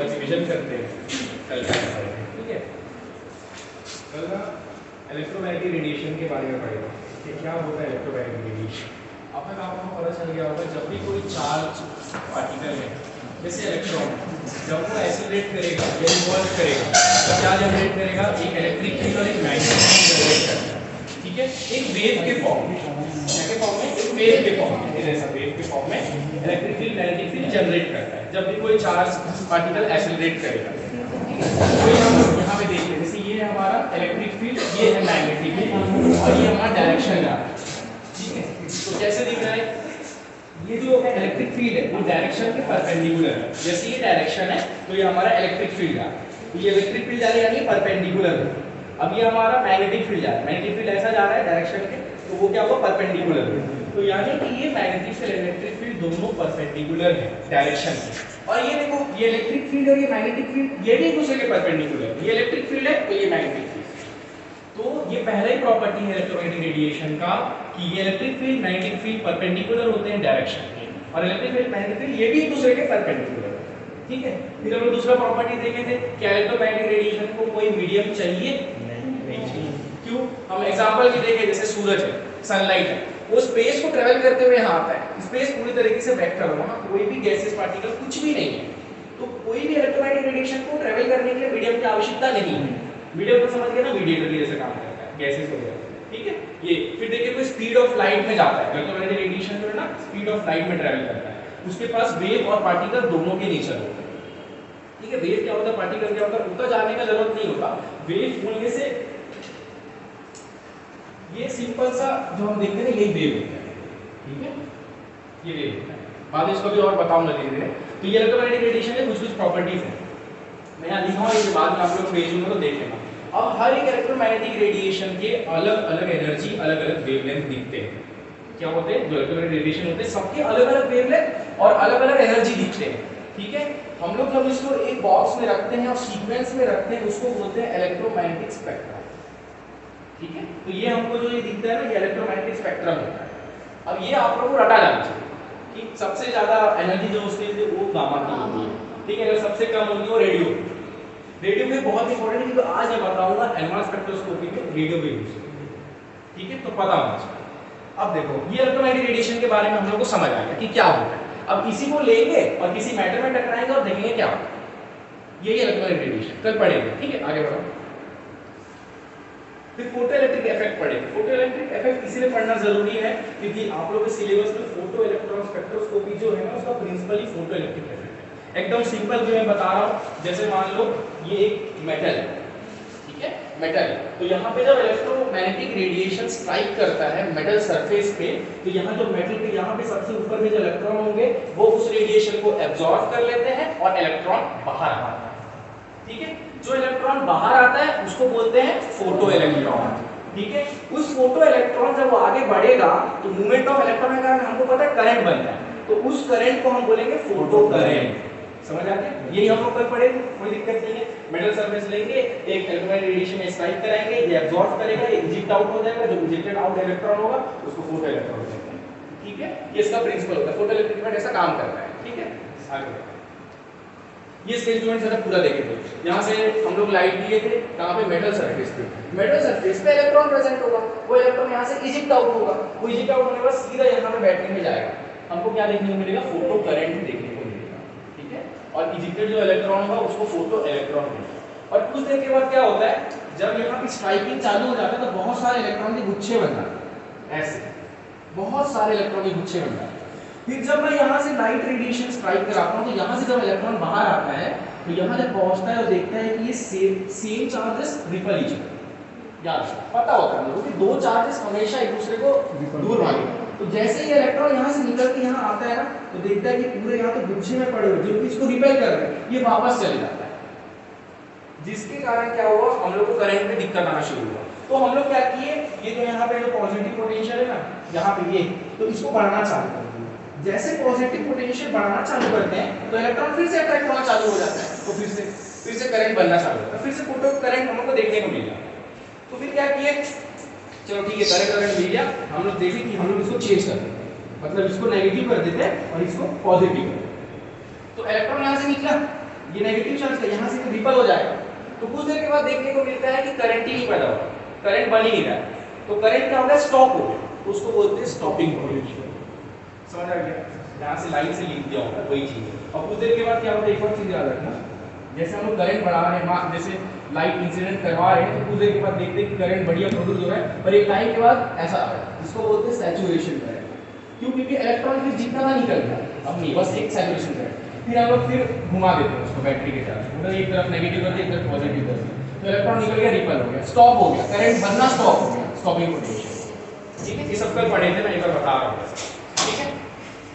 Revision करते हैं कल का, ठीक है। कल ना इलेक्ट्रोमैग्नेटिक रेडिएशन के बारे में पढ़ेगा कि क्या होता है इलेक्ट्रोमैग्नेटिक रेडिएशन। अब तक आपको पता चल गया होगा जब भी कोई चार्ज पार्टिकल है जैसे इलेक्ट्रॉन, जब वो एक्सीलरेट करेगा या रिवॉल्व करेगा तो क्या जनरेट करेगा, एक इलेक्ट्रिक फील्ड और एक मैग्नेटिक फील्ड जनरेट करता है, ठीक है, एक वेव के फॉर्म में। क्या के फॉर्म में? एक वेव के फॉर्म में, जैसा वेव के फॉर्म में electric field magnetic field generate करता है जब भी कोई चार्ज पार्टिकल एक्सीलरेट करेगा। तो हम यहाँ पे देखिए, जैसे ये है हमारा इलेक्ट्रिक फील्ड, ये है मैग्नेटिक फील्ड और ये हमारा डायरेक्शन है, ठीक है। तो कैसे दिख रहा है, ये जो इलेक्ट्रिक फील्ड है वो डायरेक्शन के परपेंडिकुलर है। जैसे ये डायरेक्शन है तो ये हमारा इलेक्ट्रिक फील्ड है, तो ये इलेक्ट्रिक फील्ड जा रही है यानी परपेंडिकुलर है। अब ये हमारा मैग्नेटिक फील्ड जा रहा है, मैग्नेटिक फील्ड ऐसा जा रहा है डायरेक्शन के, तो वो क्या हुआ, परपेंडिकुलर है। तो यानी कि ये मैग्नेटिक फील्ड इलेक्ट्रिक फील्ड दोनों परपेंडिकुलर है डायरेक्शन के। और ये देखो, ये इलेक्ट्रिक फील्ड और ये मैग्नेटिक फील्ड ये भी एक दूसरे के परपेंडिकुलर है। ये इलेक्ट्रिक फील्ड है तो ये मैग्नेटिक फील्ड। तो ये पहला ही प्रॉपर्टी है इलेक्ट्रोमैग्नेटिक रेडिएशन का कि ये electric field magnetic field perpendicular होते हैं डायरेक्शन के, और इलेक्ट्रिक फील्ड मैग्नेटिक फील्ड ये भी एक दूसरे के परपेंडिकुलर है, ठीक है। फिर हम लोग दूसरा प्रॉपर्टी देखे थे, क्या इलेक्ट्रोमैग्नेटिक रेडिएशन को कोई मीडियम चाहिए? नहीं चाहिए। क्यों? हम एग्जांपल भी देखे, जैसे सूरज है, सनलाइट है, वो स्पेस को ट्रेवल करते हुए यहाँ आता है, स्पेस पूरी तरीके से वेक्टर है, वहाँ कोई भी गैसेस पार्टिकल कुछ भी नहीं है। तो कोई भी इलेक्ट्रोमैग्नेटिक रेडिएशन को ट्रेवल करने के लिए मीडियम की आवश्यकता नहीं है। मीडियम को समझ गए ना, मीडिएटर जैसे काम करता है गैसेस वगैरह, ठीक है। ये फिर देखिए कोई स्पीड ऑफ लाइट में जाता है, इलेक्ट्रोमैग्नेटिक रेडिएशन जो है ना स्पीड ऑफ लाइट में ट्रेवल करता है, उसके पास वेव और पार्टिकल दोनों के नेचर होते हैं, ठीक है। वेव क्या होता है, पार्टिकल क्या होता है, ऊपर जाने का जरूरत नहीं होता। वेव बोलने से ये सिंपल सा जो हम देखते हैं यही वेव होता है, ठीक है, ये वेव होता है। बाद में इसको भी और बताऊंगा धीरे धीरे। तो ये इलेक्ट्रोमैग्नेटिक रेडिएशन के कुछ प्रॉपर्टीज हैं, मैं यहाँ लिखा हूँ, ये बाद में आप लोग पेज में तो देख लेना। अब हर एक इलेक्ट्रोमैग्नेटिक रेडिएशन के अलग अलग एनर्जी, अलग अलग वेवलेंथ दिखते हैं। क्या होते हैं, जो इलेक्ट्रोमैग्नेटिक रेडिएशन होते हैं सबके अलग अलग वेवलेंथ और अलग अलग एनर्जी दिखते हैं, ठीक है। हम लोग जब इसको एक बॉक्स में रखते हैं और सीक्वेंस में रखते हैं उसको बोलते हैं इलेक्ट्रोमैग्नेटिक स्पेक्ट्रम, ठीक है। तो ये हमको जो ये दिखता है ना, ये इलेक्ट्रोमैग्नेटिक स्पेक्ट्रम होता है। अब ये आप लोगों को रटा जाना चाहिए कि सबसे ज्यादा एनर्जी जो उसके लिए वो गामा की होती है, ठीक है। अगर सबसे कम होगी वो रेडियो, रेडियो में बहुत इंपॉर्टेंट है, क्योंकि आज मैं बताऊंगा एडवांस स्पेक्ट्रोस्कोपी में रेडियो भी यूज होती है, ठीक है, तो पता होना चाहिए। अब देखो ये इलेक्ट्रोमैग्नेटिक रेडिएशन के बारे में हम लोग को समझ आ गया कि क्या होता है। अब किसी को लेंगे और किसी मैटर में टकराएंगे और देखेंगे क्या होता है, यही इलेक्ट्रोमैग्नेटिक रेडिएशन कल पढ़ेंगे, ठीक है। आगे बढ़ो। फिर फोटो इलेक्ट्रिक इफेक्ट पढ़ेंगे। फोटो इलेक्ट्रिक इफेक्ट इसलिए पढ़ना जरूरी है क्योंकि आप लोगों के सिलेबस में फोटो इलेक्ट्रॉन स्पेक्ट्रोस्कोपी जो है ना उसका प्रिंसिपल ही फोटो इलेक्ट्रिक इफेक्ट है। एकदम सिंपल जो मैं बता रहा हूँ, जैसे मान लो ये एक मेटल है, ठीक है, मेटल। तो यहाँ पे जब इलेक्ट्रोमैग्नेटिक रेडिएशन स्ट्राइक करता है मेटल सरफेस पे, तो यहाँ जो मेटल के यहाँ पे सबसे ऊपर में जो इलेक्ट्रॉन होंगे वो उस रेडिएशन को एब्जॉर्ब कर लेते हैं और इलेक्ट्रॉन बाहर आता है, ठीक है। जो इलेक्ट्रॉन बाहर आता है उसको बोलते हैं फोटो इलेक्ट्रॉन, ठीक है। उस फोटो इलेक्ट्रॉन जब वो आगे बढ़ेगा तो मूवमेंट ऑफ इलेक्ट्रॉन के कारण हमको पता है करंट बनता है, तो उस करंट को हम बोलेंगे फोटो करंट। समझ आते हैं, यही हम लोग कल पढ़े, कोई दिक्कत नहीं है। मेटल सरफेस लेंगे, एक इलेक्ट्रोमैग्नेटिक रेडिएशन स्ट्राइक कराएंगे, ये एब्जॉर्ब करेगा, ये इजेक्ट आउट हो जाएगा, जो इजेक्टेड आउट इलेक्ट्रॉन होगा उसको फोटो इलेक्ट्रॉन कहते हैं, ठीक है। ये इसका प्रिंसिपल होता है, फोटो इलेक्ट्रिक इफेक्ट ऐसा काम करता है, ठीक है। आगे ये इसके इंस्ट्रूमेंट जरा पूरा देखे थे, यहाँ से हम लोग लाइट दिए थे, कहाँ पे, मेटल सरफेस पे। मेटल सरफेस पे इलेक्ट्रॉन प्रेजेंट होगा, वो इलेक्ट्रॉन यहाँ से इजेक्ट आउट होगा, वो इजेक्ट आउट होने के बाद सीधा यहाँ पे बैटरी में जाएगा, हमको क्या देखने को मिलेगा, फोटो करंट देखने को मिलेगा, ठीक है। और इजेक्टेड जो इलेक्ट्रॉन होगा उसको फोटो इलेक्ट्रॉन मिलेगा। और कुछ देर के बाद क्या होता है, जब यहाँ पे स्ट्राइकिंग चालू हो जाता है तो बहुत सारे इलेक्ट्रॉन के गुच्छे बन जाते हैं, ऐसे बहुत सारे इलेक्ट्रॉनिक गुच्छे बन जाते हैं। फिर जब मैं यहाँ से लाइट रेडिएशन स्ट्राइक कराता हूँ तो यहाँ से जब इलेक्ट्रॉन बाहर आता है तो यहाँ जब पहुँचता है और देखता है कि ये सेम चार्जेस रिपल ईच याद पता होता है हम लोगों को कि दो चार्जेस हमेशा एक दूसरे को दूर भागेंगे। तो जैसे ही इलेक्ट्रॉन यहाँ से निकल के यहाँ आता है ना तो देखता है कि पूरे यहाँ तो गुच्छे में पड़े हुए जो कि इसको रिपेल कर रहे हैं, ये वापस चले जाता है, जिसके कारण क्या हुआ हम लोग को करंट में दिक्कत आना शुरू हुआ। तो हम लोग क्या किए, ये जो यहाँ पे जो पॉजिटिव पोटेंशियल है ना यहाँ पे ये, तो इसको बढ़ाना चालू कर दिया। जैसे पॉजिटिव पोटेंशियल बढ़ाना चालू करते हैं तो इलेक्ट्रॉन फिर से अट्रैक्ट होना चालू हो जाता है, तो फिर से करंट बनना चालू होता है, फिर से फोटो करंट हम लोग को देखने को मिल जाता है। तो फिर क्या किए, चलो ठीक है करंट मिल गया, हम लोग देखें कि हम लोग इसको चेंज कर देते हैं, मतलब इसको नेगेटिव कर देते हैं और इसको पॉजिटिव कर देते हैं। तो इलेक्ट्रॉन यहाँ से निकला, ये नेगेटिव चार्ज का यहाँ से रिपल हो जाएगा। तो कुछ देर के बाद देखने को मिलता है कि करंट ही नहीं पैदा हो रहा, करंट बन ही नहीं रहा है, तो करंट क्या हो गया, स्टॉप हो गया, तो उसको बोलते हैं स्टॉपिंग पोटेंशियल। समझ आ गया, यहाँ से लाइन से लिख दिया होगा वही चीज है। और कुछ देर के बाद क्या होता है, एक और चीज याद रखना, जैसे हम लोग करंट बढ़ा रहे हैं, जैसे लाइट इंसिडेंट करवा रहे हैं तो कुछ देर के बाद देखते हैं कि करंट बढ़िया प्रोड्यूस हो रहा है, पर एक टाइम के बाद ऐसा आ रहा है, इसको बोलते हैं सैचुरेशन करंट। क्यों, क्योंकि इलेक्ट्रॉन फिर जितना ना निकल रहा है अब नहीं, बस एक सैचुरेशन करंट, फिर हम लोग फिर घुमा देते हैं उसको बैटरी के चार्ज, मतलब एक तरफ नेगेटिव करते एक तरफ पॉजिटिव करते, तो इलेक्ट्रॉन निकल गया, रिपल हो गया, स्टॉप हो गया, करंट बनना स्टॉप हो गया, स्टॉपिंग पोटेंशियल। ठीक है, ये सब कल पढ़े थे, मैं एक बार बता रहा हूँ। ठीक है,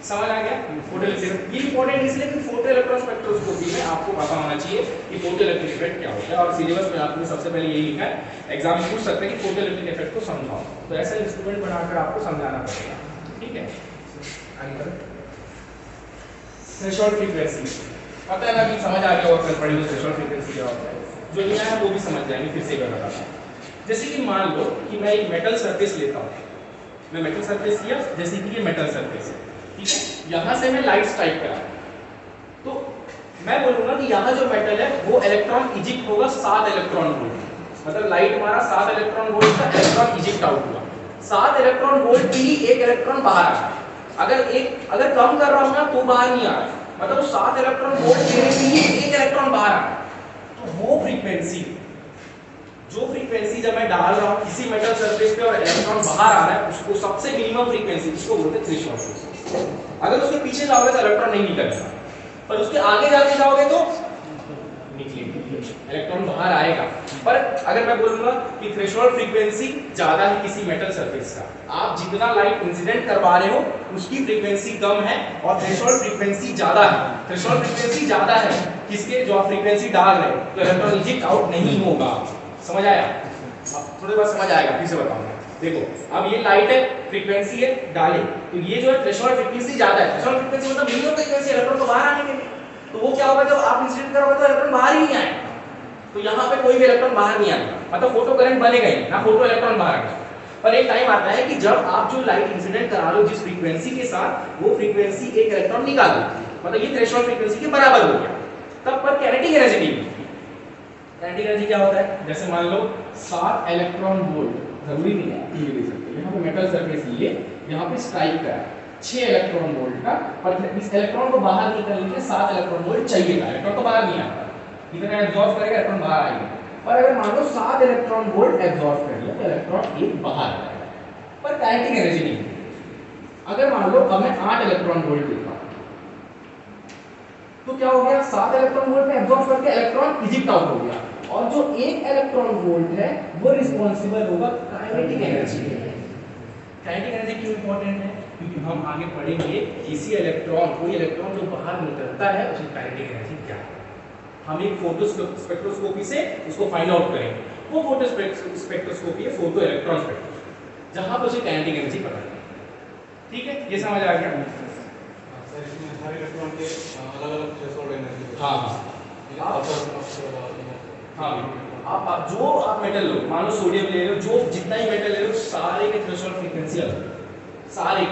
समझ आ गया। फोटो इलेक्ट्रिक ये इंपॉर्टेंट इसलिए कि फोटो इलेक्ट्रॉन स्पेक्ट्रोस्कोपी में आपको पता होना चाहिए कि फोटो इलेक्ट्रिक इफेक्ट क्या होता है, और सिलेबस में आपने सबसे पहले यही लिखा है, एग्जाम में पूछ सकते हैं कि फोटो इलेक्ट्रिक इफेक्ट को समझाओ, तो ऐसा इंस्ट्रूमेंट बनाकर आपको समझाना पड़ेगा। ठीक है, आगे बढ़ो। थ्रेशोल्ड फ्रीक्वेंसी पता है ना, कि समझ आ गया होगा कल पढ़ी हुई थ्रेशोल्ड फ्रीक्वेंसी क्या होता है, जो नहीं आया वो भी समझ जाएंगे, फिर से बताता हूं। जैसे कि मान लो कि मैं एक मेटल सरफेस लेता हूं, मैं मेटल सरफेस लिया, जैसे कि ये मेटल सरफेस है, ठीक है, यहां से मैं लाइट स्ट्राइक करा, तो मैं बोलूंगा कि यहां जो मेटल है वो इलेक्ट्रॉन इजेक्ट होगा 7 इलेक्ट्रॉन वोल्ट, मतलब लाइट मारा 7 इलेक्ट्रॉन वोल्ट का इलेक्ट्रॉन इजेक्ट आउट हुआ, 7 इलेक्ट्रॉन वोल्ट की ही एक इलेक्ट्रॉन बाहर आ रहा है। अगर कम कर रहा हूं ना तो बाहर नहीं आ रहा है, मतलब 7 इलेक्ट्रॉन वोल्ट देने से ही एक इलेक्ट्रॉन बाहर आ रहा है। तो वो फ्रीक्वेंसी, जो फ्रीक्वेंसी जब मैं डाल रहा हूं किसी मेटल सरफेस पे और इलेक्ट्रॉन बाहर आ रहा है, उसको सबसे मिनिमम फ्रीक्वेंसी, उसको बोलते हैं थ्रेशोल्ड फ्रीक्वेंसी। अगर उसके पीछे जाओगे तो इलेक्ट्रॉन नहीं निकलेगा, पर उसके आगे जाके जाओगे तो निकलेगा, इलेक्ट्रॉन बाहर आएगा। पर अगर मैं बोलूंगा कि थ्रेशोल्ड फ्रीक्वेंसी ज्यादा है किसी मेटल सरफेस का, आप जितना लाइट इंसिडेंट करवा रहे हो उसकी फ्रीक्वेंसी कम है और थ्रेशोल्ड फ्रीक्वेंसी ज्यादा है, थ्रेशोल्ड फ्रीक्वेंसी ज्यादा है किसके, जो आप फ्रीक्वेंसी डाल रहे हो, तो इलेक्ट्रॉन इजेक्ट आउट नहीं होगा। समझ आया, अब थोड़ी बार समझ आएगा, फिर से बताऊंगा। देखो अब ये लाइट है, फ्रीक्वेंसी है डाले, तो ये जो है थ्रेशोल्ड फ्रीक्वेंसी ज्यादा है, थ्रेशोल्ड फ्रीक्वेंसी मतलब मिनिमम फ्रीक्वेंसी इलेक्ट्रॉन को बाहर आने के लिए, तो वो क्या होगा, जब आप इंसिडेंट करोगे तो इलेक्ट्रॉन बाहर ही नहीं आएगा, तो यहाँ पे कोई भी इलेक्ट्रॉन बाहर नहीं आएगा, मतलब फोटो करंट बनेगा ही ना, फोटो इलेक्ट्रॉन बाहर आएगा। पर एक टाइम आता है कि जब आप जो लाइट इंसिडेंट करा लो जिस फ्रीक्वेंसी के साथ, वो फ्रीक्वेंसी एक इलेक्ट्रॉन निकाल देती है, मतलब ये थ्रेशोल्ड फ्रीक्वेंसी के बराबर हो गया, तब पर काइनेटिक एनर्जी नहीं। काइनेटिक एनर्जी क्या होता है, जैसे मान लो 7 इलेक्ट्रॉन वोल्ट, जरूरी नहीं है ये ले सकते, यहाँ पे मेटल सरफेस लिए, यहाँ पे स्ट्राइक करा 6 इलेक्ट्रॉन वोल्ट का, पर इस इलेक्ट्रॉन को बाहर निकलने के लिए 7 इलेक्ट्रॉन वोल्ट चाहिए था, इलेक्ट्रॉन तो बाहर नहीं आता, इतना एब्जॉर्ब करेगा इलेक्ट्रॉन बाहर आएगा। पर अगर मान लो 7 इलेक्ट्रॉन वोल्ट एब्जॉर्ब कर लिया तो इलेक्ट्रॉन एक बाहर आएगा, पर काइनेटिक एनर्जी नहीं। अगर मान लो अब मैं 8 इलेक्ट्रॉन वोल्ट देता हूं, तो क्या हो गया, 7 इलेक्ट्रॉन वोल्ट में एब्जॉर्ब करके इलेक्ट्रॉन इजेक्ट आउट हो गया, और जो 1 इलेक्ट्रॉन वोल्ट है वो रिस्पांसिबल होगा काइनेटिक एनर्जी के लिए। काइनेटिक एनर्जी क्यों इंपॉर्टेंट है, क्योंकि हम आगे पढ़ेंगे किसी इलेक्ट्रॉन, कोई इलेक्ट्रॉन जो बाहर निकलता है उसकी काइनेटिक एनर्जी क्या है, हम एक फोटो स्पेक्ट्रोस्कोपी से उसको फाइंड आउट करेंगे। वो फोटो स्पेक्ट्रोस्कोपी है फोटो इलेक्ट्रॉन स्पेक्ट्रोस्कोपी, जहां पर उसे काइनेटिक एनर्जी पता है। ठीक है, ये समझ आ गया। सर इसमें हर इलेक्ट्रॉन के अलग-अलग थ्रेशोल्ड एनर्जी। हाँ आप जो आप मेटल लो, मान लो सोडियम ले लो, जो जितना ही मेटल ले लो, सारे के थ्रेशोल्ड फ्रीक्वेंसी अलग, सारे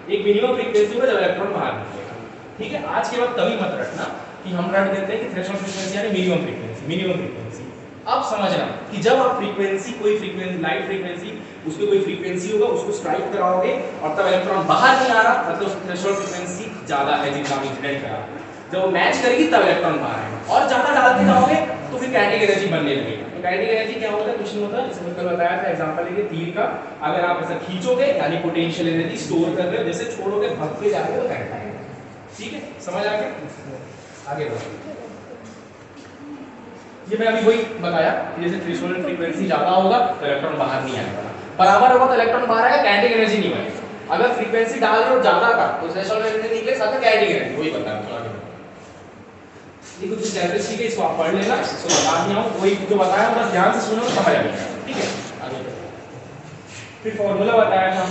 एक मिनिमम फ्रीक्वेंसी होगा जब इलेक्ट्रॉन बाहर निकलेगा। ठीक है, आज के बाद कभी मत रखना कि हम रट देते हैं कि थ्रेशोल्ड फ्रीक्वेंसी यानी मिनिमम फ्रीक्वेंसी, मिनिमम फ्रीक्वेंसी। अब समझना कि जब आप फ्रीक्वेंसी, कोई फ्रीक्वेंसी, लाइट फ्रीक्वेंसी, उसकी कोई फ्रीक्वेंसी होगा, उसको स्ट्राइक कराओगे और तब इलेक्ट्रॉन बाहर नहीं आ रहा, मतलब उसकी थ्रेशोल्ड फ्रीक्वेंसी ज्यादा है जितना आप इंसिडेंट करा, जब वो मैच करेगी तब इलेक्ट्रॉन बाहर आएगा, और ज्यादा डालते जाओगे तो फिर काइनेटिक एनर्जी बनने लगेगा, काइनेटिक एनर्जी क्या होता है, कुछ नहीं होता, जैसे मैं कल बताया था एग्जांपल लेके तीर का, अगर आप ऐसा खींचोगे यानी पोटेंशियल एनर्जी स्टोर कर रहे हो, जैसे छोड़ोगे भागते जा रहे हो काइनेटिक एनर्जी। ठीक है, समझ आ गया? आगे बढ़ो। ये मैं अभी वही बताया कि जैसे थ्रेशोल्ड फ्रीक्वेंसी ज्यादा होगा तो इलेक्ट्रॉन बाहर नहीं आएगा, बराबर होगा तो इलेक्ट्रॉन बाहर आएगा, काइनेटिक एनर्जी नहीं बनेगा। अगर फ्रीक्वेंसी डाल रहे हो ज्यादा का तो थ्रेशोल्ड एनर्जी निकले, साथ में काइनेटिक एनर्जी, वही बताया मैं आगे। ये कुछ कैरेक्टरिस्टिक है, इसको आप पढ़ लेना, इसको बता दिया हूं, वही जो बताया बस ध्यान से सुनो, समझ आ जाएगा। ठीक है, आगे फिर फार्मूला बताया था,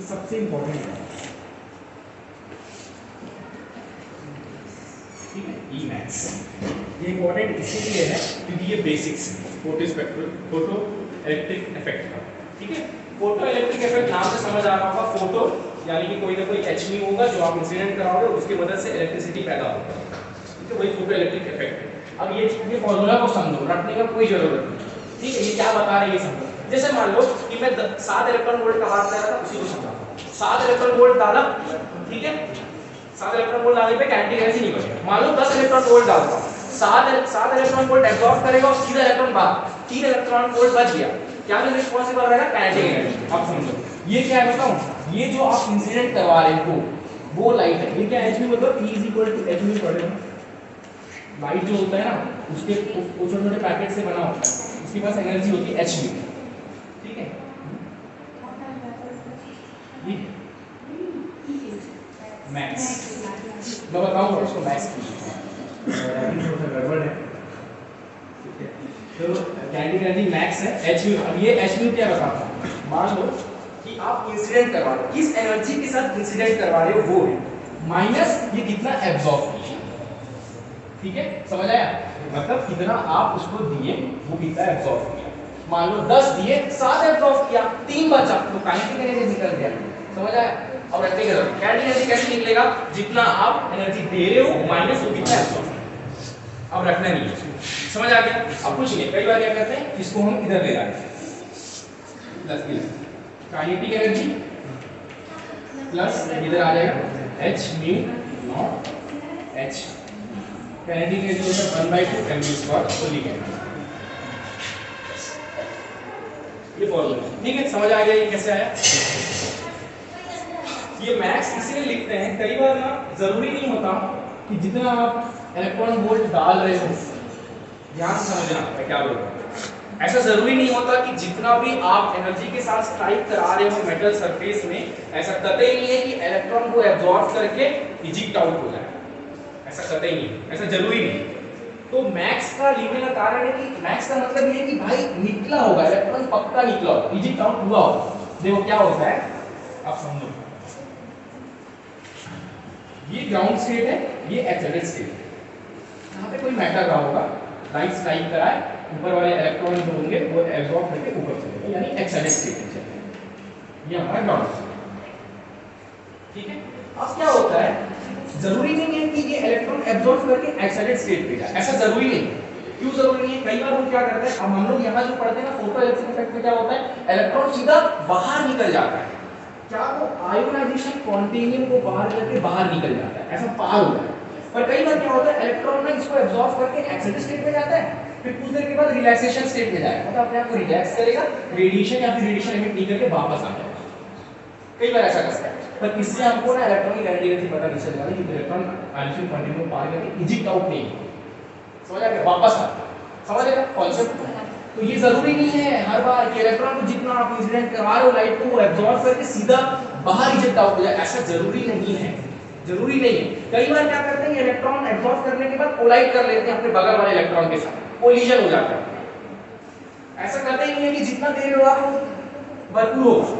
सबसे इंपॉर्टेंट है। ठीक है, ई मैक्स ये इंपॉर्टेंट इसीलिए है क्योंकि ये basics photo spectral photo electric effect का। ठीक है, फोटो इलेक्ट्रिक इफेक्ट नाम से समझ आ रहा होगा, फोटो यानी कि कोई ना कोई एचमी होगा जो आप इंसिडेंट कराओगे, उसकी मदद से इलेक्ट्रिसिटी पैदा होगा। ठीक है, वही फोटो इलेक्ट्रिक इफेक्ट है। अब ये फॉर्मूला को समझो, रटने का कोई जरूरत नहीं। ठीक है, ये क्या बता रहे हैं ये समझो। जैसे मान लो कि मैं 7 इलेक्ट्रॉन वोल्ट का बात कर रहा था, उसी को समझा। 7 इलेक्ट्रॉन वोल्ट डाला, ठीक है, 7 इलेक्ट्रॉन वोल्ट डालने पे काइनेटिक एनर्जी नहीं बचेगा। मान लो 10 इलेक्ट्रॉन वोल्ट डालता हूं, 7 इलेक्ट्रॉन वोल्ट एब्जॉर्ब करेगा और सीधा इलेक्ट्रॉन बाहर, 3 इलेक्ट्रॉन वोल्ट बच गया, क्या जो रिस्पांसिबल रहेगा काइनेटिक एनर्जी। आप समझो ये क्या है बताऊं, ये जो आप इंसिडेंट करवा रहे हो वो लाइट है, ये क्या एच मतलब E h mu पढ़े, लाइट जो होता है ना उसके छोटे-छोटे पैकेट से बना होता है, उसके पास एनर्जी होती है h mu। ठीक है, मैक्स मैं बताऊंगा उसको मैक्स की गड़बड़ है। ठीक है, तो काइनेटिक एनर्जी मैक्स है h mu। अब ये h mu क्या बताता हूं, मान लो कि आप इंसिडेंट करवा रहे हो, किस एनर्जी के साथ इंसिडेंट करवा रहे हो वो है, माइनस ये कितना एब्जॉर्ब किया। ठीक है, समझ आया, मतलब कितना आप उसको दिए वो कितना एब्जॉर्ब किया। मान लो 10 दिए, 7 एब्जॉर्ब किया, 3 बचा तो काइनेटिक एनर्जी निकल गया। समझ आया? और रखने के बाद काइनेटिक एनर्जी कैसे निकलेगा, जितना आप एनर्जी दे रहे हो माइनस वो कितना एब्जॉर्ब। अब रखना नहीं है, समझ आ गया? अब कुछ नहीं, कई बार क्या करते हैं इसको हम इधर ले जाते हैं, प्लस काइनेटिक एनर्जी प्लस इधर आ जाएगा h mu not h, kinetic energy होता है 1/2 mv² तो लिखेंगे ये फॉर्मूला। ठीक है, समझ आ गया ये कैसे आया। ये मैक्स इसलिए लिखते हैं, कई बार ना जरूरी नहीं होता कि जितना आप इलेक्ट्रॉन वोल्ट डाल रहे हो, ध्यान से समझना मैं क्या बोल रहा हूँ, ऐसा जरूरी नहीं होता कि जितना भी आप एनर्जी के साथ स्ट्राइक करा रहे हो मेटल सरफेस में, ऐसा कतई नहीं है कि इलेक्ट्रॉन को एब्जॉर्ब करके इजेक्ट आउट हो जाए, ऐसा कतई नहीं, ऐसा जरूरी नहीं। तो मैक्स का लिखने का कारण है कि मैक्स का मतलब ये है कि भाई निकला होगा इलेक्ट्रॉन, पक्का निकला होगा, इजेक्ट आउट हुआ होगा। देखो क्या होता है, आप समझो, ये ग्राउंड स्टेट है, ये एक्साइटेड स्टेट है, यहाँ पे कोई मैटर रहा होगा, राइट स्ट्राइक कराए, ऊपर वाले इलेक्ट्रॉन जो होंगे वो एब्जॉर्ब करके ऊपर चले गए, यानी एक्साइटेड स्टेट में चले गए, ये हमारा ग्राउंड स्टेट। ठीक है, अब क्या होता है, जरूरी नहीं है कि ये इलेक्ट्रॉन एब्जॉर्ब करके एक्साइटेड स्टेट पे जाए, ऐसा जरूरी नहीं है। क्यों जरूरी नहीं है, कई बार हम क्या करते हैं, अब हम लोग यहाँ जो पढ़ते हैं ना फोटो इलेक्ट्रिक इफेक्ट में क्या होता है, इलेक्ट्रॉन सीधा बाहर निकल जाता है, क्या वो आयोनाइजेशन कॉन्टिन्यूम को बाहर करके बाहर निकल जाता है, ऐसा पार होता है। पर कई बार क्या होता है, इलेक्ट्रॉन ना इसको एब्जॉर्ब करके एक्साइटेड स्टेट में जाता है, फिर कुछ देर के बाद रिलैक्सेशन स्टेट में जाएगा, मतलब अपने आप को रिलैक्स करेगा, रेडिएशन या फिर रेडिएशन एमिट नहीं करके वापस आ जाएगा। कई बार ऐसा करता है, पर इससे हमको ना इलेक्ट्रॉन की काइनेटिक एनर्जी पता नहीं चलेगा कि इलेक्ट्रॉन आयोनाइजेशन कॉन्टिन्यूम पार करके इजेक्ट आउट नहीं, समझ आ गया, वापस आता है। समझ आएगा कॉन्सेप्ट। तो ये जरूरी नहीं है हर बार कि इलेक्ट्रॉन को जितना आप इंसिडेंट करवा रहे हो लाइट को वो एब्जॉर्ब करके सीधा बाहर इजेक्ट आउट हो जाए, ऐसा जरूरी नहीं है, जरूरी नहीं है। कई बार क्या करते हैं, इलेक्ट्रॉन एब्जॉर्ब करने के बाद कोलाइड कर लेते हैं अपने बगल वाले इलेक्ट्रॉन के साथ, कोलिजन हो जाता है। ऐसा करते ही नहीं है कि जितना देर होगा वो भरपूर होगा,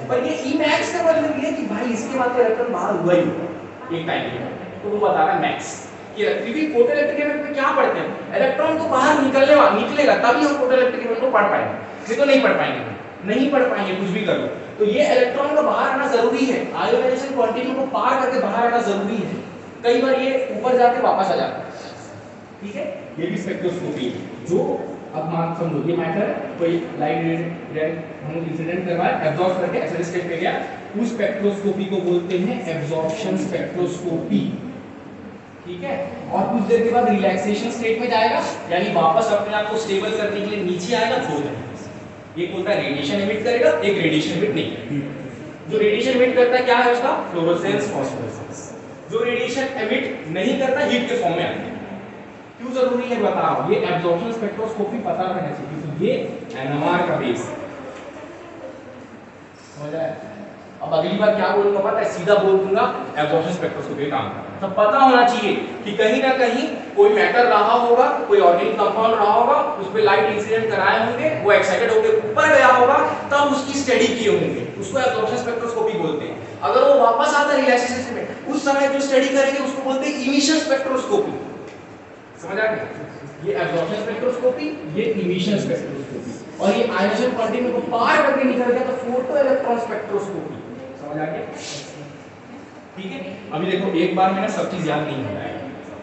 पर ये ई मैक्स का मतलब ये है कि भाई इसके बाद तो इलेक्ट्रॉन बाहर हुआ ही होगा एक टाइम पे, तो वो बता रहा है मैक्स। ये क्योंकि फोटो इलेक्ट्रिक इफेक्ट में क्या पढ़ते हैं, इलेक्ट्रॉन तो बाहर निकलेगा तभी हम फोटो इलेक्ट्रिक इफेक्ट को पढ़ पाएंगे, नहीं तो नहीं पढ़ पाएंगे, नहीं पढ़ पाएंगे कुछ भी कर लो। तो ये इलेक्ट्रॉन का बाहर आना जरूरी है, आयोनाइजेशन कॉन्टिन्यूम को पार करके बाहर आना जरूरी है, कई बार ये ऊपर जाके वापस आ जाता है, ठीक है, ये भी स्पेक्ट्रोस्कोपी है। जो अब मान समझो ये मैटर है, कोई लाइट हम इंसिडेंट करवाए, एब्जॉर्ब करके एक्सरे स्टेट पे गया, उस स्पेक्ट्रोस्कोपी को बोलते हैं एब्जॉर्प्शन स्पेक्ट्रोस्कोपी, ठीक है। और कुछ देर के बाद रिलैक्सेशन स्टेट में जाएगा, यानी वापस अपने आप को स्टेबल करने के लिए नीचे आएगा, छोड़ देगा। एक होता है रेडिएशन एमिट करेगा, एक रेडिएशन एमिट नहीं करेगा। जो रेडिएशन एमिट करता है क्या है उसका, फ्लोरोसेंस फॉस्फोरेसेंस। जो रेडिएशन एमिट नहीं करता हीट के फॉर्म में आता है। क्यों जरूरी है बता रहा हूं, ये एब्जॉर्प्शन स्पेक्ट्रोस्कोपी पता रहना चाहिए, क्योंकि ये एनएमआर का बेस है, समझ आया। अब अगली बार क्या बोलूंगा पता है, सीधा बोल दूंगा एब्जॉर्प्शन स्पेक्ट्रोस्कोपी काम करता है। तो पता होना चाहिए कि कहीं ना कहीं कोई मैटर रहा होगा, कोई ऑर्गेनिक कंपाउंड रहा होगा, उस पे लाइट इंसिडेंट कराए होंगे, वो एक्साइटेड होकर ऊपर गया होगा, तब उसकी स्टडी किए होंगे, उसको एब्जॉर्प्शन स्पेक्ट्रोस्कोपी बोलते हैं। अगर वो वापस आता है रिलैक्सेशन में, उस समय जो स्टडी करेंगे उसको बोलते हैं इमिशन स्पेक्ट्रोस्कोपी। समझ आ गया, ये एब्जॉर्प्शन स्पेक्ट्रोस्कोपी, ये इमिशन स्पेक्ट्रोस्कोपी, और ये आयोनाइजेशन कंटीन्यूम को पार करके निकल गया तो फोटो इलेक्ट्रॉन स्पेक्ट्रोस्कोपी। समझ आ गया, ठीक है। अभी देखो एक बार में ना सब चीज याद नहीं होता है,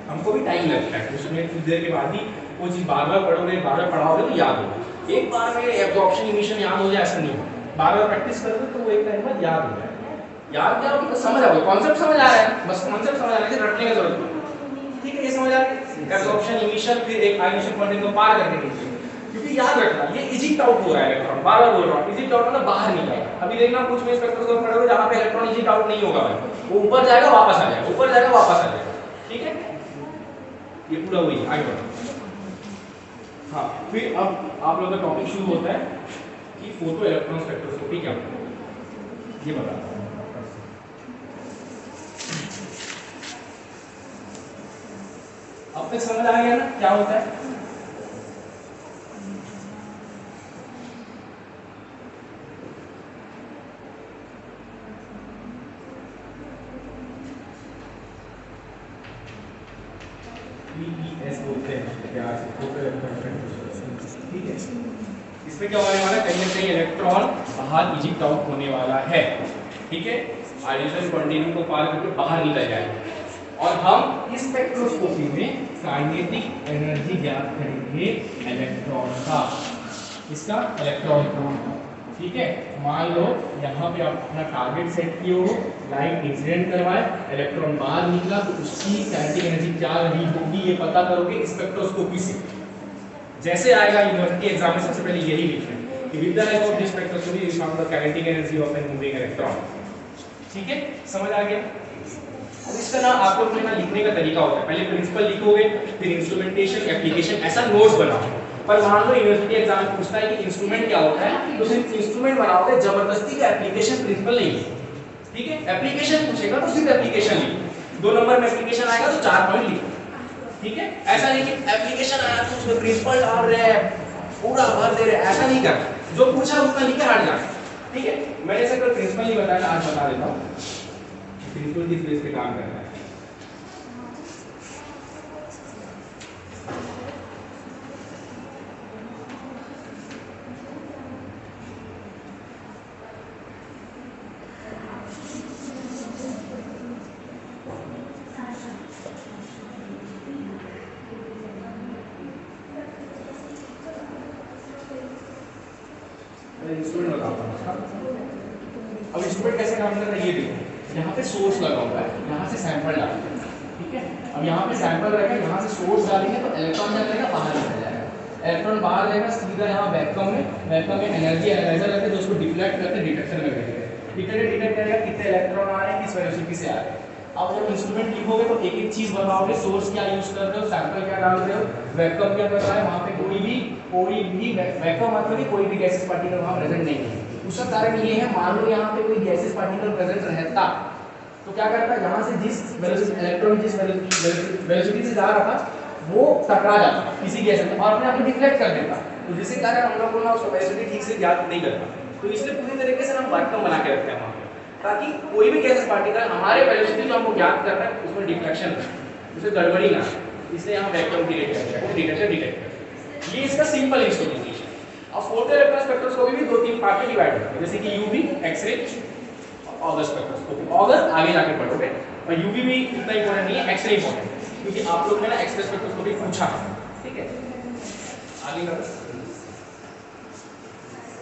हमको भी टाइम लगता है, उसमें कुछ देर के बाद ही वो चीज बार-बार पढ़ोगे, बार-बार पढ़ाओगे तो याद होगा। एक बार में एब्जॉर्प्शन इमिशन याद हो जाए ऐसा नहीं होता, बार-बार प्रैक्टिस करोगे तो वो एक टाइम बाद याद हो जाएगा। याद क्या होगा, समझ आओगे, कॉन्सेप्ट समझ आ रहा है, बस कॉन्सेप्ट समझ आ रहा है, रटने की जरूरत नहीं, ठीक है। ये समझ आ गया, एब्जॉर्प्शन इमिशन फिर एक आयोनाइजेशन कंटीन्यूम को पार करके नीचे, क्योंकि याद रखना ये इजिक्ट आउट हो रहा है इलेक्ट्रॉन, बार-बार बोल रहा हूं, इजिक्ट आउट मतलब बाहर निकलेगा। अभी देखना कुछ में स्पेक्ट्रोस्कोप पढ़ोगे जहां पे इलेक्ट्रॉन इजिक्ट आउट नहीं होगा भाई, वो ऊपर जाएगा वापस आ जाएगा, ऊपर जाएगा वापस आ जाएगा, ठीक है। ये पूरा वही आगे बढ़ो। हाँ, फिर अब आप लोगों का टॉपिक शुरू होता है कि फोटो इलेक्ट्रॉन स्पेक्ट्रोस्कोपी क्या होता है, ये बता। अब तक समझ आ गया ना क्या होता है। बोलते हैं प्यार से फोटो इलेक्ट्रॉन स्पेक्ट्रोस्कोपी, ठीक है। इसमें क्या होने वाला है, कहीं ना कहीं इलेक्ट्रॉन बाहर इजिक्ट आउट होने वाला है, ठीक है, आयोनाइजेशन कंटीन्यूम को पार करके बाहर निकल जाएगा। और हम इस स्पेक्ट्रोस्कोपी में काइनेटिक एनर्जी ज्ञात करेंगे इलेक्ट्रॉन का, इसका इलेक्ट्रॉन का, ठीक है। मान लो यहाँ पे आप अपना टारगेट सेट किए हो, लाइट इंसिडेंट करवाए, इलेक्ट्रॉन बाहर निकला, तो उसकी काइनेटिक एनर्जी क्या रही होगी ये पता करोगे स्पेक्ट्रोस्कोपी से। जैसे आएगा यूनिवर्सिटी एग्जाम में सबसे पहले यही लिखना है कि with the help of this spectroscopy we found the kinetic energy of an moving electron, ठीक है, समझ आ गया। अब इसका ना आप लोग ना लिखने का तरीका होता है, पहले प्रिंसिपल लिखोगे, फिर इंस्ट्रूमेंटेशन, एप्लीकेशन, ऐसा नोट्स बनाओ। पर मान लो यूनिवर्सिटी एग्जाम पूछता है कि इंस्ट्रूमेंट क्या होता है, तो सिर्फ इंस्ट्रूमेंट बनाओगे, जबरदस्ती का एप्लीकेशन प्रिंसिपल नहीं है, ठीक है। एप्लीकेशन पूछेगा तो सिर्फ एप्लीकेशन लिखो, 2 नंबर में एप्लीकेशन आएगा तो 4 पॉइंट लिखो, ठीक है। ऐसा नहीं कि एप्लीकेशन आया तो उसमें प्रिंसिपल डाल रहे हैं, पूरा भर दे रहे हैं, ऐसा नहीं करना, जो पूछा उसका लिख के हट जाना, ठीक है। मैंने से कल प्रिंसिपल नहीं बताया, आज बता देता हूं प्रिंसिपल किस बेस पे काम करता है। इंस्ट्रूमेंट बताता हूं। अब इंस्ट्रूमेंट कैसे काम करता है ये देखो, यहाँ पे सोर्स लगा हुआ है, यहाँ से सैंपल डालेंगे, ठीक है। अब यहाँ पे सैंपल रहेगा, यहाँ से सोर्स डालेंगे तो इलेक्ट्रॉन क्या करेगा, बाहर निकल जाएगा, इलेक्ट्रॉन बाहर जाएगा सीधा यहाँ वैक्यूम में एनर्जी एनालाइजर रहता है जो उसको डिफ्लेक्ट करके डिटेक्टर में भेजेगा, डिटेक्टर डिटेक्ट करेगा कितने इलेक्ट्रॉन आ रहे हैं, किस वेलोसिटी से आ रहे हैं। अब जब इंस्ट्रूमेंट लिखोगे तो एक एक चीज बताओगे, सोर्स क्या यूज कर रहे हो, सैंपल क्या डाल रहे हो, वैक्यूम क्या कर रहा है, वहाँ पे कोई भी वैक्यूम मतलब कि कोई भी गैसेस पार्टिकल वहाँ प्रेजेंट नहीं है। उसका कारण ये है, मान लो यहाँ पे कोई गैसेस पार्टिकल प्रेजेंट रहता तो क्या करता है, यहाँ से जिस वेलोसिटी इलेक्ट्रॉन जिस वेलोसिटी से जा रहा था वो टकरा जाता किसी गैस में और अपने आप को डिफ्लेक्ट कर देता, तो जिसके कारण हम लोग को ना उसका वेलोसिटी ठीक से ज्ञात नहीं करता। तो इसलिए पूरी तरीके से हम वैक्यूम बना के रखते हैं वहाँ पे, ताकि कोई भी गैसेस पार्टिकल हमारे वेलोसिटी जो हमको ज्ञात करना है उसमें डिफ्लेक्शन उसे गड़बड़ी ना, इसलिए हम वैक्यूम क्रिएट करते हैं, डिटेक्टर। ये इसका सिंपल इंस्ट्रूमेंटेशन। अब फोटो इलेक्ट्रॉन स्पेक्ट्रोस्कोपी भी 2-3 पार्ट में डिवाइड होता है, जैसे कि UV, X-ray, Auger spectroscopy. Auger आगे जाके पढ़ोगे, और यूवी भी इतना इंपॉर्टेंट नहीं है, एक्सरे इंपॉर्टेंट है, क्योंकि आप लोग ने ना एक्सरे स्पेक्ट्रोस्कोपी पूछा है, ठीक है। आगे करो।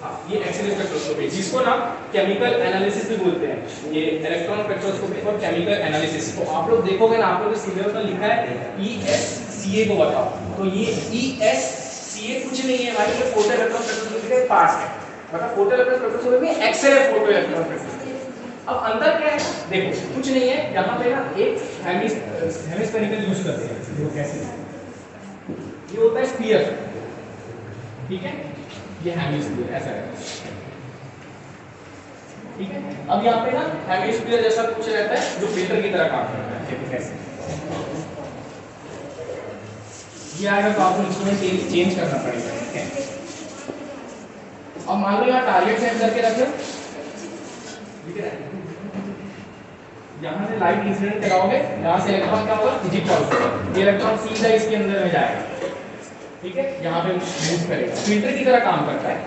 हाँ, ये एक्सरे स्पेक्ट्रोस्कोपी जिसको ना केमिकल एनालिसिस भी बोलते हैं, ये इलेक्ट्रॉन स्पेक्ट्रोस्कोपी और केमिकल एनालिसिस। तो आप लोग देखोगे ना, आप लोग सिलेबस में लिखा है ESCA को बताओ, तो ये ESCA कुछ नहीं है भाई, ये फोटो इलेक्ट्रॉन स्पेक्ट्रोस्कोपी का पार्ट है। मतलब फोटो इलेक्ट्रॉन स्पेक्ट्रोस्कोपी में एक्सरे फोटो इलेक्ट्रॉन स्पेक्ट्रोस्कोपी। अब अंदर क्या है देखो, कुछ नहीं है, यहाँ पे ना एक हेमिस्फेरिकल यूज करते हैं, देखो कैसे, ये होता है स्फीयर, ठीक है, ये हेमिस्फीयर ऐसा है, ठीक है। अब यहाँ पे ना हेमिस्फीयर जैसा कुछ रहता है जो फिल्टर की तरह काम करता है, देखो कैसे, ये आएगा तो आपको इंस्ट्रूमेंट चेंज करना पड़ेगा, ठीक है। अब मान लो यहाँ टारगेट सेट करके रखे, ठीक है, यहाँ से लाइट इंसिडेंट कराओगे, यहाँ से इलेक्ट्रॉन क्या होगा, इजिप्ट होगा, ये इलेक्ट्रॉन सीधा इसके अंदर में जाएगा, ठीक है, यहाँ पे मूव करेगा, फिल्टर की तरह काम करता है,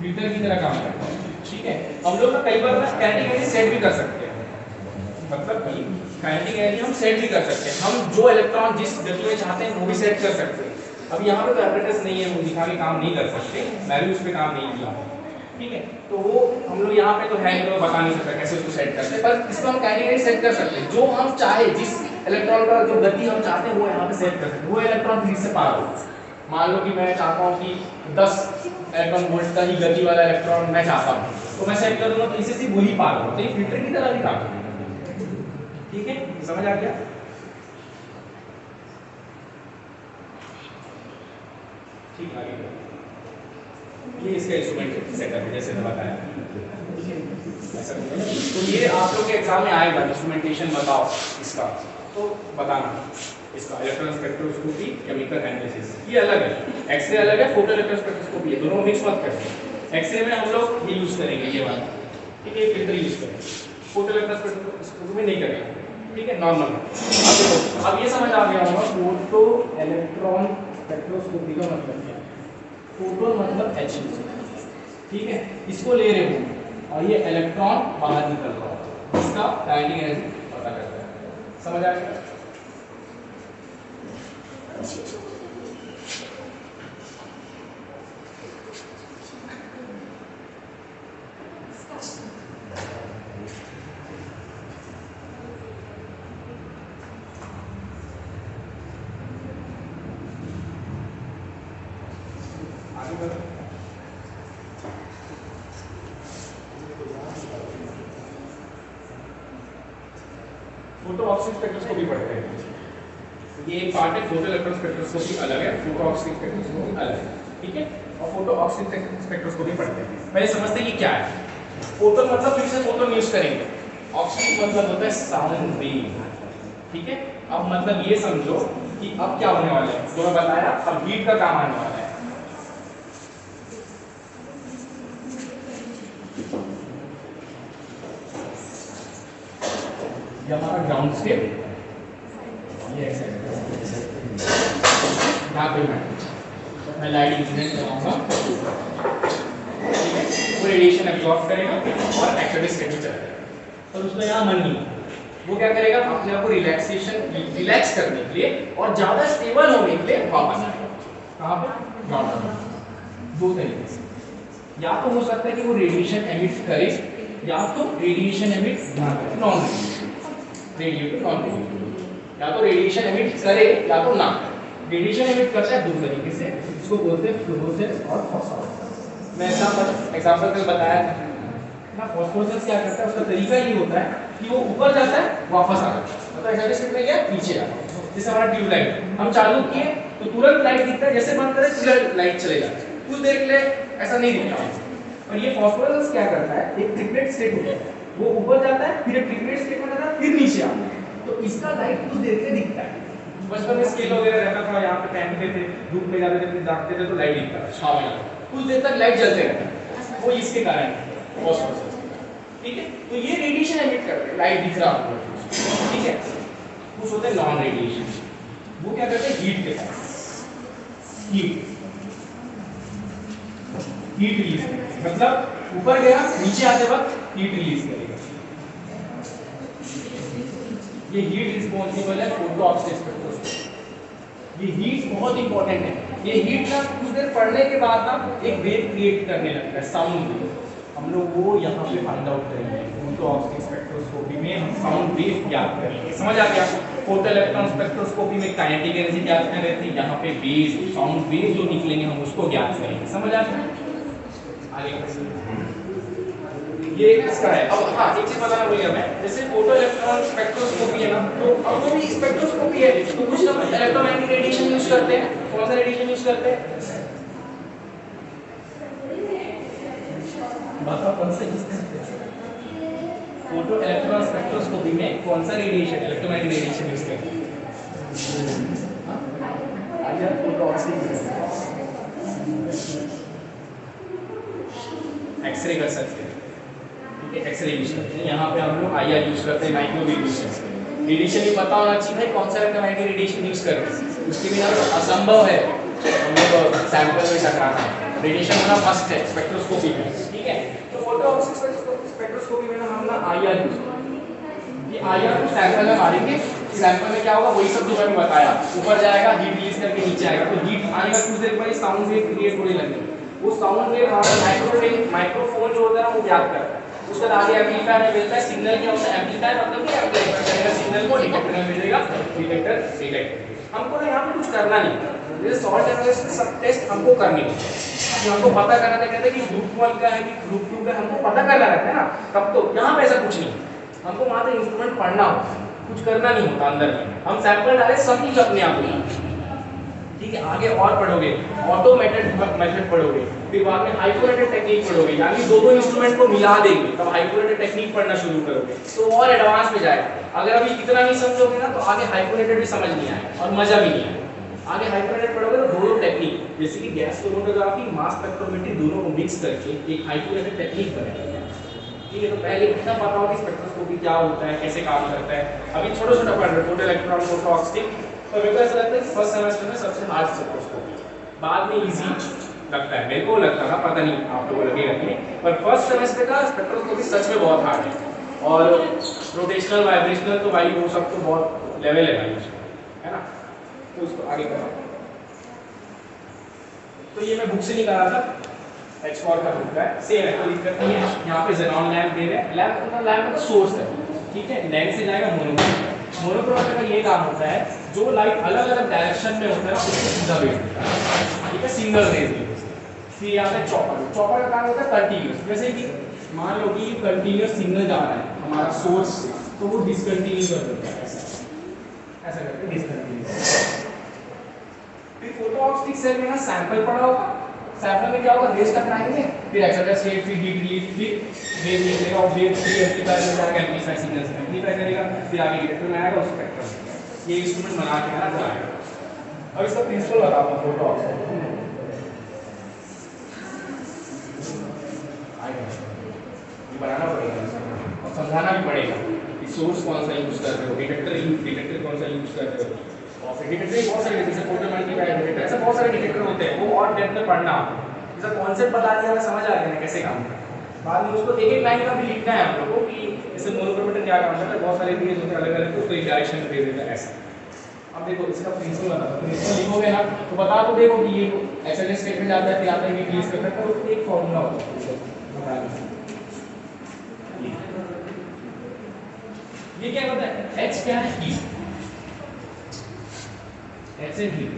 फिल्टर की तरह काम करता है, ठीक है। हम लोग ना कई बार ना काइनेटिक एनर्जी सेट भी कर सकते हैं, मतलब कि काइनेटिक एनर्जी हम सेट भी कर सकते हैं, हम जो इलेक्ट्रॉन जिस गति में चाहते हैं वो भी सेट कर सकते हैं। अब यहाँ पे तो एपरेटस नहीं है, वो दिखा के काम नहीं कर सकते, मैं भी उस पर काम नहीं किया, ठीक है। तो वो हम लोग यहाँ पे तो है तो बता नहीं सकता कैसे उसको सेट करते हैं, पर इसको हम काइनेटिक एनर्जी सेट कर सकते हैं, जो हम चाहे, जिस इलेक्ट्रॉन का जो गति हम चाहते हैं वो यहाँ पे सेट कर सकते हैं। वो इलेक्ट्रॉन फिर से पार हो, मान लो कि मैं चाहता हूँ कि 10 इलेक्ट्रॉन वोल्ट का ही गति वाला इलेक्ट्रॉन मैं चाहता हूँ, तो मैं सेट कर दूंगा, तो इससे सिर्फ वही पार होगा, तो ये फिल्टर की तरह भी काम करेगा, ठीक है, समझ आ गया। ठीक, आगे ये इसका इंस्ट्रूमेंट सेटअप है जैसे मैं बताया, ऐसा तो ये आप लोग के एग्जाम में आएगा, इंस्ट्रूमेंटेशन बताओ इसका, तो बताना इसका इलेक्ट्रॉन स्पेक्ट्रोस्कोपी, केमिकल एनालिसिस, ये अलग है, एक्सरे अलग है, फोटो इलेक्ट्रॉन स्पेक्ट्रोस्कोपी है, दोनों मिक्स मत करते। एक्सरे में हम लोग ये यूज करेंगे, ये वाला, ठीक है, फिल्टर यूज करेंगे, फोटो इलेक्ट्रॉन स्पेक्ट्रोस्कोपी नहीं करेंगे, ठीक है, नॉर्मल। अब ये समझ आ गया होगा फोटो इलेक्ट्रॉन स्पेक्ट्रोस्कोपी का मतलब क्या है। फोटोन मतलब H, ठीक है, इसको ले रहे हो और ये इलेक्ट्रॉन बाहर निकल रहा है, इसका काइनेटिक एनर्जी पता करता है, समझ आ गया। फोटो ऑक्सीजन स्पेक्ट्रोस्कोपी पढ़ते हैं, ये एक पार्ट है, फोटो इलेक्ट्रॉन स्पेक्ट्रोस्कोपी अलग है, फोटो ऑक्सीजन स्पेक्ट्रोस्कोपी अलग है, ठीक है, और फोटो ऑक्सीजन स्पेक्ट्रोस्कोपी पढ़ते हैं। पहले समझते हैं कि क्या है। फोटो मतलब फिर से फोटो यूज करेंगे, ऑक्सीजन मतलब होता है साउंड वेव, ठीक है। अब मतलब ये समझो कि अब क्या होने वाला है, जो मैं बताया, अब हीट का काम आने वाला है। ये हमारा ग्राउंड स्टेप, ये यहाँ पे मैं लाइट इंसिडेंट लगाऊंगा, ठीक है, वो रेडिएशन एब्जॉर्ब करेगा और एक्टिविटी स्टेट में चला जाएगा, और उसका यहाँ मन नहीं, वो क्या करेगा, अपने आप को रिलैक्स करने के लिए और ज्यादा स्टेबल होने के लिए वापस आएगा, कहाँ पे, ग्राउंड पे। दो तरीके से, या तो हो सकता है कि वो रेडिएशन एमिट करे, या तो रेडिएशन एमिट ना करे, नॉन रेडिएटिव, नॉन रेडिएटिव, या तो रेडिएशन एमिट करे या तो ना करे। रेडिएशन एमिट करता है दो तरीके से, इसको बोलते हैं फ्लोरोसेंस और फॉस्फोरेसेंस। मैं एग्जांपल में बताया ना, फॉस्फोरेसेंस क्या करता है, उसका तरीका ये होता है कि वो ऊपर जाता है वापस आ जाता है, मतलब एक्साइटेड में गया पीछे आ, जैसे हमारा ट्यूबलाइट हम चालू किए तो तुरंत लाइट दिखता है, जैसे बंद करें तुरंत लाइट चले जाता है, कुछ देर के लिए ऐसा नहीं दिखता। और ये फॉस्फोरेसेंस क्या करता है, एक ट्रिपलेट स्टेट होता है, वो ऊपर जाता है, फिर एक ट्रिपलेट स्टेट में जाता है, फिर नीचे आता है, तो इसका लाइट कुछ देर के लिए दिखता है। बचपन में स्केल वगैरह रहता था, यहाँ पे पहनते थे, धूप में जाते थे, जागते थे तो लाइट दिखता था, छाव में कुछ देर तक लाइट जलते रहता, वो इसके कारण फॉस्फोरेसेंस, ठीक है। तो ये रेडिएशन एमिट करते हैं, लाइट दिख रहा होगा, ठीक है। कुछ होते हैं नॉन रेडिएशन, वो क्या करते हैं, हीट के साथ, हीट रिलीज, मतलब ऊपर गया, नीचे आते वक्त हीट रिलीज करेगा। ये हीट रिस्पॉन्सिबल है फोटो ऑक्सीजन स्पेक्ट्रोस्कोपी। ये हीट बहुत इंपॉर्टेंट है। ये हीट ना कुछ देर पढ़ने के बाद ना एक वेव क्रिएट करने लगता है, साउंड वेव। हम लोग वो यहाँ पे फाइंड आउट करेंगे। फोटो ऑक्सीजन स्पेक्ट्रोस्कोपी में हम साउंड वेव ज्ञात करेंगे। समझ आ गया? फोटो इलेक्ट्रॉन स्पेक्ट्रोस्कोपी में काइनेटिक एनर्जी ज्ञात कर रहे थे, यहाँ पे वेव, साउंड वेव जो निकलेंगे हम उसको ज्ञात करेंगे। समझ आ गया? आगे ये इसका है। अब हाँ, एक चीज बताना भूल गया मैं, जैसे फोटो इलेक्ट्रॉन स्पेक्ट्रोस्कोपी है ना, तो अब वो भी स्पेक्ट्रोस्कोपी है, तो कुछ ना कुछ इलेक्ट्रोमैग्नेटिक रेडिएशन यूज करते हैं। कौन सा रेडिएशन यूज करते हैं? बताओ कौन सा यूज करते हैं? फोटो इलेक्ट्रॉन स्पेक्ट्रोस्कोपी में कौन सा रेडिएशन, इलेक्ट्रोमैग्नेटिक रेडिएशन यूज करते हैं? आइए फोटो ऑक्सीजन एक्सरे कर सकते हैं। एक्सरे यूज करते हैं, यहाँ पे हम लोग आईआर यूज करते हैं, माइक्रोवेव यूज करते हैं। रेडिएशन भी पता होना चाहिए कौन सा इलेक्ट्रोमैग्नेटिक रेडिएशन यूज कर रहे हैं, उसके बिना तो असंभव है हम लोग सैंपल में टकराना। रेडिएशन होना मस्ट है स्पेक्ट्रोस्कोपी में, ठीक है? तो फोटो ऑक्सीजन स्पेक्ट्रोस्कोपी में हम ना आईआर यूज करते हैं। ये आईआर को सैंपल में मारेंगे, सैंपल में क्या होगा वही सब जो मैंने बताया, ऊपर जाएगा, हीट रिलीज करके नीचे आएगा, तो हीट आने का कुछ देर बाद साउंड वेव क्रिएट होने लगेगी। वो साउंड वेव हमारा माइक्रोफोन जो होता है ना वो ज्ञात करता है। उसके बाद आगे एम्पलीफायर में मिलता है, सिग्नल क्या होता है? एम्पलीफायर मतलब कि एम्पलीफाई करेगा सिग्नल को, डिटेक्टर में भेजेगा, डिटेक्टर डिटेक्ट। हमको ना यहाँ पे कुछ करना नहीं, जैसे सॉल्ट एनालिसिस सब टेस्ट हमको करनी होती है। हमको पता करना रहता है कि ग्रुप 1 का है कि ग्रुप 2 का, हमको पता करना रहता है ना। तब तो यहाँ पे ऐसा कुछ नहीं, हमको मात्र इंस्ट्रूमेंट पढ़ना होता है, कुछ करना नहीं होता अंदर में। हम सैंपल डाले, सब कुछ अपने आप होगा, ठीक है? आगे और पढ़ोगे, ऑटोमेटेड मेथड पढ़ोगे, फिर बाद में हाइपोरेटेड टेक्निक पढ़ोगे, यानी दो इंस्ट्रूमेंट को मिला देंगे, तब हाइपोरेटेड टेक्निक पढ़ना शुरू करोगे, तो और एडवांस में जाएगा। अगर अभी इतना नहीं समझोगे ना, तो आगे हाइपोरेटेड भी समझ नहीं आएगा और मजा भी नहीं आएगा। आगे हाइपोरेटेड पढ़ोगे तो दोनों टेक्निक, जैसे कि गैस क्रोमेटोग्राफी, मास स्पेक्ट्रोमेट्री, दोनों को मिक्स करके एक हाइपोरेटेड टेक्निक बनेगा, ठीक है? तो पहले इतना पता हो कि स्पेक्ट्रोस्कोपी क्या होता है, कैसे काम करता है। अभी छोटा-छोटा पढ़ रहे, फोटो इलेक्ट्रॉन, फोटो ऑक्सीजन, तो मेरे को ऐसा लगता है कि फर्स्ट सेमेस्टर में सबसे हार्ड स्पेक्ट्रोस्कोपी, बाद में इजी लगता है। मेरे को लगता था, पता नहीं आप लोगों को लगेगा कि नहीं, पर फर्स्ट सेमेस्टर का स्पेक्ट्रोस्कोपी सच में बहुत हार्ड है। और रोटेशनल, वाइब्रेशनल तो भाई वो सब तो बहुत लेवल है भाई, है ना? तो उसको आगे करो। तो ये मैं बुक से निकाला था, H4 का बुक है, सेम है, कोई दिक्कत नहीं है। यहाँ पे ज़ेनॉन लैम्प दे रहे हैं, लैम्प का सोर्स है, ठीक है? लैम्प से जाएगा मोनोक्रोमेटर। मोनोक्रोमेटर का ये काम होता है, जो लाइट अलग अलग डायरेक्शन में होता है उसको सीधा भेज देता है, ठीक है? सिंगल रेज में। फिर यहाँ पे चॉपर का काम होता है कंटीन्यूअस, जैसे कि मान लो कि कंटीन्यूअस सिग्नल जा रहा है हमारा सोर्स से, तो वो डिसकंटिन्यू कर देता है, ऐसा करके डिसकंटिन्यू। फिर फोटो ऑप्टिक सेल में ना सैंपल पड़ा होगा, सैंपल में क्या होगा? रेज टकराएंगे, फिर एक्साइटेड स्टेट, फिर हीट रिलीज, फिर वेव निकलेगा और वेव फिर एम्पलीफायर में जाएगा, एम्पलीफायर सिग्नल से एम्पलीफाई करेगा, फिर आगे डिटेक्टर में आएगा, उस स्पेक्ट्रम। ये इंस्ट्रूमेंट बना के ना चलाएगा। अब इसका प्रिंसिपल बताता हूँ फोटो ऑप्टिक, ये बनाना पड़ेगा और समझाना भी पड़ेगा कि सोर्स कौन सा यूज कर रहे हो, डिटेक्टर कौन सा यूज कर रहे हो, और फिर डिटेक्टर बहुत सारे, जैसे फोटो डिटेक्टर, ऐसे बहुत सारे डिटेक्टर होते हैं, वो और डेप्थ में पढ़ना। जैसा कॉन्सेप्ट बता दिया, समझ आ गया ना कैसे काम करता है। बाद में उसको एक एक लाइन का भी लिखना है हम लोग को कि जैसे मोनोक्रोमेटर क्या काम करता है, बहुत सारे रेज होते हैं अलग अलग, उसको एक डायरेक्शन में भेज देता है ऐसा। अब देखो इसका प्रिंसिपल बताता हूं, प्रिंसिपल लिखोगे ना तो बता तो देखो कि ये एक्सचेंज स्टेटमेंट आता है, फिर आता है कि रिलीज करता है, तो एक फार्मूला होता है। ये क्या होता है? H क्या है? हीट, H से हीट,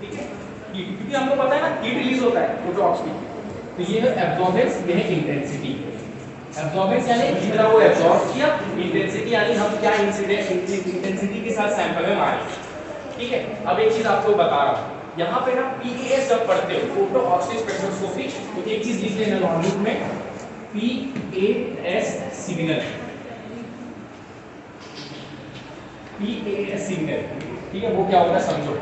ठीक है? हीट, क्योंकि हमको पता है ना हीट रिलीज होता है फोटो ऑक्सीजन, तो ये है एब्जॉर्बेंस, ये है इंटेंसिटी। एब्जॉर्बेंस यानी जितना वो एब्जॉर्ब किया, इंटेंसिटी यानी हम क्या इंटेंसिटी के साथ सैंपल में मारे, ठीक है? अब एक चीज आपको बता रहा हूँ, यहाँ पे ना PAS जब पढ़ते हो, फोटो ऑक्सीजन स्पेक्ट्रोस्कोपी, तो एक चीज लिख लेना नोटबुक में, PAS सिग्नल, PAS सिग्नल, ठीक है? वो क्या होता है समझो।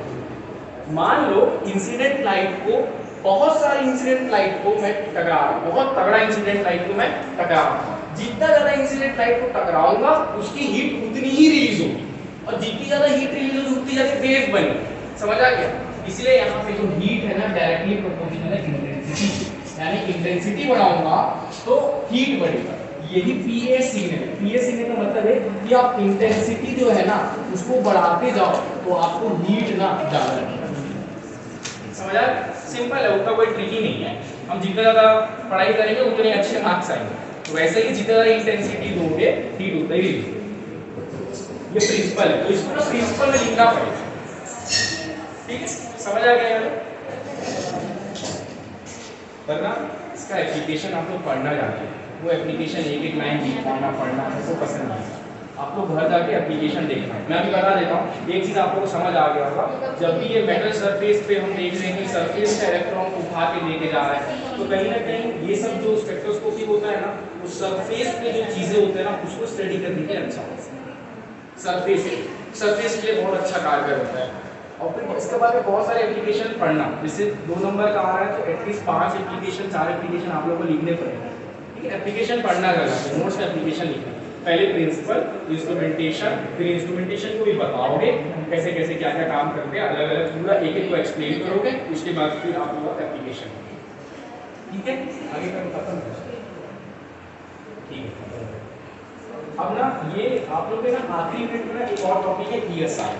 मान लो इंसिडेंट लाइट को, बहुत सारी इंसिडेंट लाइट को मैं टकरा रहा हूं, बहुत तगड़ा इंसिडेंट लाइट को मैं टकरा रहा हूं, जितना ज्यादा इंसिडेंट लाइट को टकराऊंगा उसकी हीट उतनी ही रिलीज होगी, और जितनी ज्यादा हीट रिलीज होगी उतनी ज्यादा वेव बनेगी। समझ आ गया? इसलिए यहाँ पे जो हीट है ना डायरेक्टली प्रोपोर्शनल है इंटेंसिटी, यानी इंटेंसिटी बढ़ाऊंगा तो हीट बढ़ेगा। यही पीए सिग्नल है। पीए सिग्नल का मतलब है कि आप इंटेंसिटी जो है ना उसको बढ़ाते जाओ तो आपको हीट ना ज्यादा लगेगा। समझ आया? सिंपल है, उतना कोई ट्रिकी नहीं है। हम जितना ज्यादा पढ़ाई करेंगे उतने अच्छे मार्क्स आएंगे। तो वैसे ही जितना ज्यादा इंटेंसिटी दोगे हीट उतना ही लगेगा। ये प्रिंसिपल है, तो इसको ना प्रिंसिपल में लिखना पड़ेगा। ठीक है, समझ आ गया यार? वरना इसका एप्लीकेशन आप लोग पढ़ना जाते हैं, वो एप्लीकेशन एक एक लाइन लिखना पढ़ना वो पसंद नहीं है। आप लोग घर जाके एप्लीकेशन देखना है। मैं अभी बता देता हूँ, एक चीज़ आप लोगों को समझ आ गया होगा। जब भी ये मेटल सरफेस पे हम देख रहे हैं कि सरफेस का इलेक्ट्रॉन को उठा के लेके जा रहा है, तो कहीं ना कहीं ये सब जो स्पेक्ट्रोस्कोपी होता है ना, उस सरफेस पे जो चीज़ें होते हैं ना उसको स्टडी करने के लिए अच्छा होता है। सरफेस के लिए बहुत अच्छा कारगर होता है। और फिर इसके बाद में बहुत सारे एप्लीकेशन पढ़ना, जैसे 2 नंबर का आ रहा है तो एटलीस्ट 5 एप्लीकेशन 4 एप्लीकेशन आप लोगों को लिखने पड़ेंगे। ठीक है, एप्लीकेशन पढ़ना करना है, नोट्स में एप्लीकेशन लिखना। पहले प्रिंसिपल, इंस्ट्रूमेंटेशन, फिर इंस्ट्रूमेंटेशन को भी बताओगे कैसे कैसे क्या क्या काम करते हैं, अलग अलग पूरा एक एक को एक्सप्लेन करोगे, उसके बाद फिर आप लोग एप्लीकेशन। ठीक है, आगे का खत्म हो जाए। ठीक है, अब ना ये आप लोग के ना आखिरी यूनिट में एक और टॉपिक है ESI,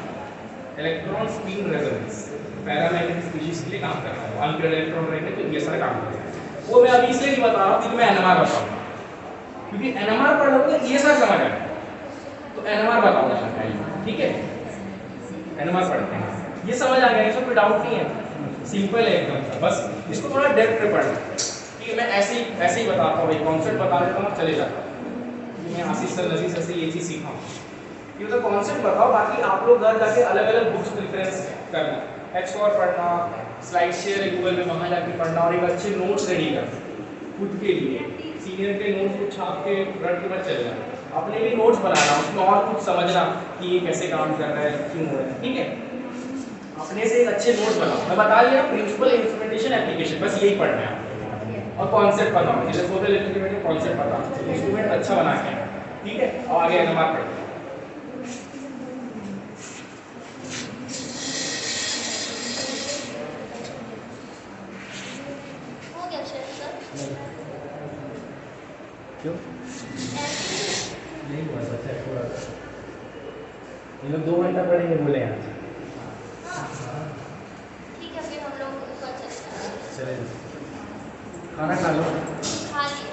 electron spin resonance. Paramagnetic species के लिए काम करता है, अनपेयर्ड इलेक्ट्रॉन रहेंगे तो ईएसआई काम करेगा। वो मैं अभी इसलिए नहीं बता रहा हूँ क्योंकि मैं एनएमआर बताऊंगा, क्योंकि एनएमआर पढ़ लोगे तो ईएसआई समझ आएगा। तो एनएमआर बताऊंगा, ठीक है? एनएमआर पढ़ते हैं, ये समझ आ गया, इसमें कोई डाउट नहीं है, सिंपल है एकदम। बस इसको थोड़ा डेप्थ में पढ़ना। ठीक है, मैं ऐसे ही बताता हूँ, एक कॉन्सेप्ट बता देता हूँ, चले जाता हूँ। मैं आशीष सर नजीर सर से ये चीज़ सीखा हूँ। ये तो कॉन्सेप्ट बताओ, बाकी आप लोग घर जाके अलग अलग बुक्स प्रिफरेंस करना, एक्सकोर पढ़ना, स्लाइड शेयर है गूगल में, वहाँ जाके पढ़ना और एक अच्छे नोट्स रेडी करना खुद के लिए। सीनियर के नोट्स को छाप के रट के मत चल जाना, अपने लिए नोट्स बनाना, उसमें और कुछ समझना कि ये कैसे काम कर रहा है, क्यों हो रहा है। ठीक है, अपने से एक अच्छे नोट्स बनाओ। मैं बता दिया प्रिंसिपल, इंस्ट्रूमेंटेशन, एप्लीकेशन, बस यही पढ़ना है। और कॉन्सेप्ट बनाओ, जैसे फोटो इलेक्ट्रिक में कॉन्सेप्ट बताओ, इंस्ट्रूमेंट अच्छा बना के। ठीक है, और आगे एनएमआर पढ़ो। क्यों नहीं हुआ? बच्चा थोड़ा ये लोग 2 घंटा पढ़ेंगे बोले यहाँ। ठीक है, फिर हम लोग ऊपर चलते हैं। चले, खाना खा लो। खा लिए।